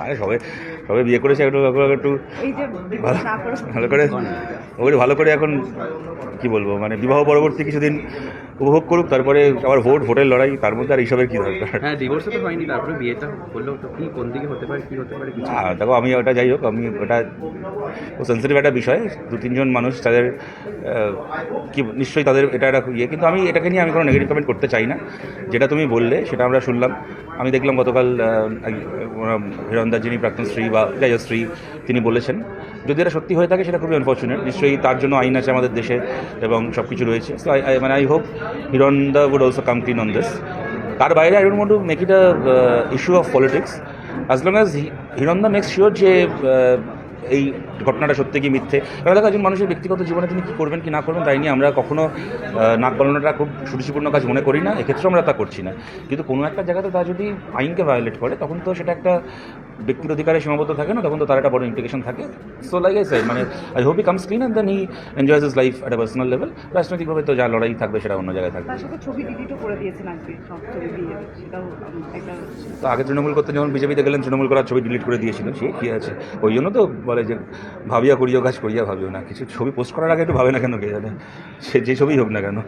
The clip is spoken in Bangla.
আরে সবে সবে বিয়ে করেছে, একটু একটু ভালো করে ওগুলো ভালো করে এখন কি বলবো, মানে বিবাহ পরবর্তী কিছুদিন উপভোগ করুক, তারপরে আবার ভোটের লড়াই, তার মধ্যে আর এইসবের কী দরকার। হ্যাঁ, ডিভোর্সে তো হয়নি, তারপরে বিয়েটা করলেও তো কি কোন দিকে হতে পারে, কি হতে পারে কিছু। দেখো আমি ওটা যাই হোক, আমি ওটা খুব সেন্সিটিভ একটা বিষয়, 2-3 জন মানুষ তাদের কি নিশ্চয়ই তাদের এটা একটা ইয়ে, কিন্তু আমি এটাকে নিয়ে আমি কোনো নেগেটিভ কমেন্ট করতে চাই না। যেটা তুমি বললে সেটা আমরা শুনলাম, আমি দেখলাম গতকাল হিরণদার যিনি প্রাক্তন স্ত্রী বা যাই হোক স্ত্রী, তিনি বলেছেন, যদি এটা সত্যি হয়ে থাকে সেটা খুবই আনফর্চুনেট। নিশ্চয়ই তার জন্য আইন আছে আমাদের দেশে এবং সব কিছু রয়েছে। সো আই হোপ হিরণদা would also come clean on this. তার বাইরে I don't want to make it a issue of politics, as long as হিরণদা মেক্স শিওর যে এই ঘটনাটা সত্যি কি মিথ্যে। কারণ দেখো, একজন মানুষের ব্যক্তিগত জীবনে তিনি কী করবেন কি না করবেন তাই নিয়ে আমরা কখনো নাক গলানোটা খুব সুরুচিপূর্ণ কাজ মনে করি না, এক্ষেত্রেও আমরা তা করছি না। কিন্তু কোনো একটা জায়গাতে তা যদি আইনকে ভায়োলেট করে, তখন তো সেটা একটা ব্যক্তির অধিকারে সীমাবদ্ধ থাকে না, তখন তো তার একটা বড় ইমপ্লিকেশন থাকে। সো লাইক আই সেড, মানে I hope he comes clean and then he enjoys his life at a personal level. রাজনৈতিকভাবে তো যা লড়াই থাকবে সেটা অন্য জায়গায় থাকবে। তার সাথে ছবি ডিলিটও করে দিয়েছেন আজকে, সব ছবি দিয়ে সেটাও একটা। তো আগে তৃণমূল করতে যখন বিজেপিতে গেলেন, তৃণমূল করার ছবি ডিলিট করে দিয়েছিল, সে কী আছে। ওই জন্য তো বলে যে ভাবিয়া করিও কাজ করিয়া ভাবিও না, কিছু ছবি পোস্ট করার আগে একটু ভাবে না কেন কে জানে, সে যে ছবিই হোক না কেন।